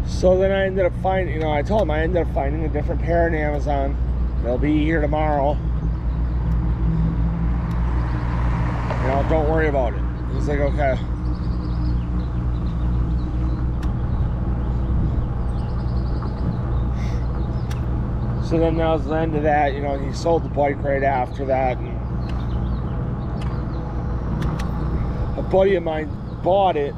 So then I ended up finding, I told him I ended up finding a different pair on Amazon. They'll be here tomorrow. Don't worry about it. He's like, okay. So then that was the end of that. He sold the bike right after that. And a buddy of mine bought it.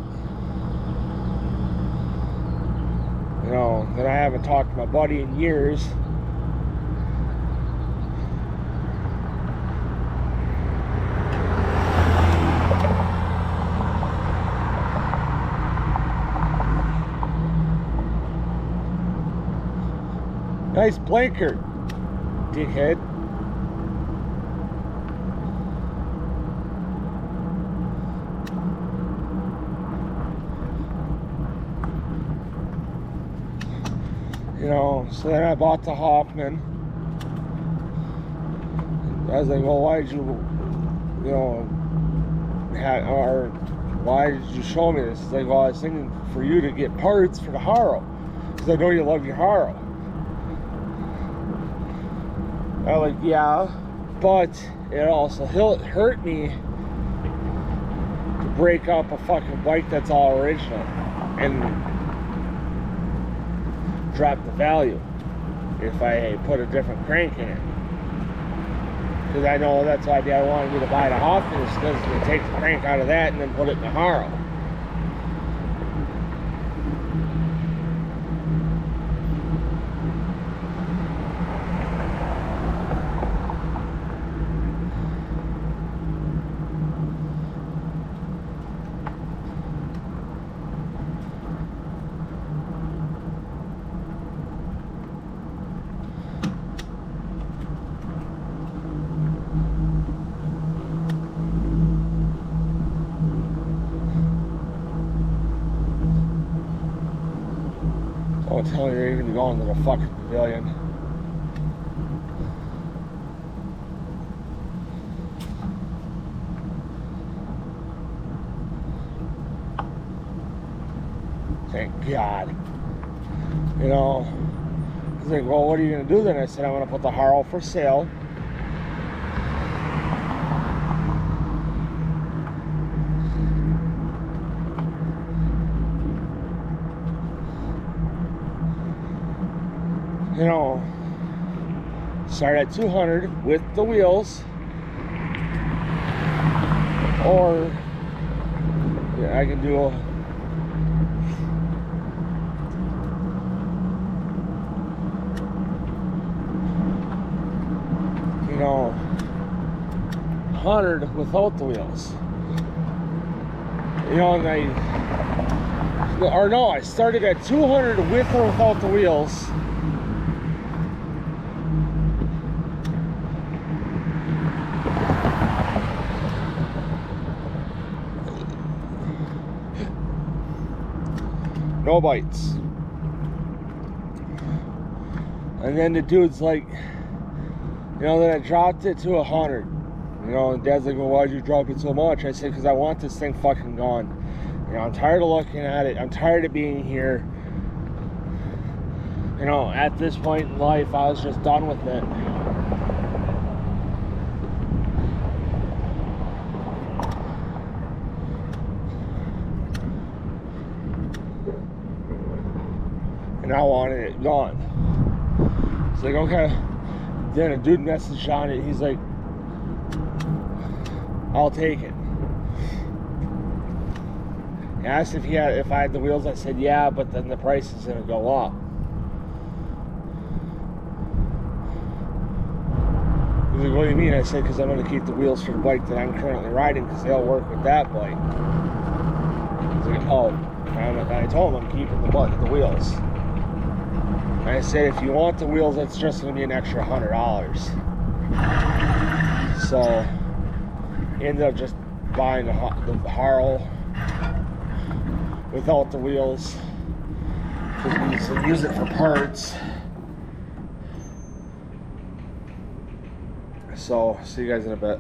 That I haven't talked to my buddy in years. Nice blinker, dickhead. So then I bought the Hoffman. I was like, well, why did you, why did you show me this? It's like, well, I was thinking for you to get parts for the Haro, because I know you love your Haro. I'm like, yeah, but it also hurt me to break up a fucking bike that's all original and drop the value if I put a different crank in it. Because I know that's why Dad wanted me to buy the Hoffman, is because they take the crank out of that and then put it in the Haro. Don't tell me you're even going to the fucking pavilion. Thank God. He's like, well, what are you going to do then? I said, I'm going to put the Haro for sale. Start at 200 with the wheels, or I can do a 100 without the wheels. I started at 200 with or without the wheels. No bites. And then the dude's like, then I dropped it to 100. And Dad's like, well, why'd you drop it so much? I said, because I want this thing fucking gone. I'm tired of looking at it. I'm tired of being here. At this point in life, I was just done with it. And I wanted it gone. It's like, okay. Then a dude messaged on it. He's like, I'll take it. He asked if I had the wheels. I said, yeah, but then the price is going to go up. He's like, what do you mean? I said, because I'm going to keep the wheels for the bike that I'm currently riding, because they'll work with that bike. He's like, oh. And I told him I'm keeping the wheels. And I said, if you want the wheels, that's just going to be an extra $100. So, ended up just buying the Haro without the wheels, because we use it for parts. So, see you guys in a bit.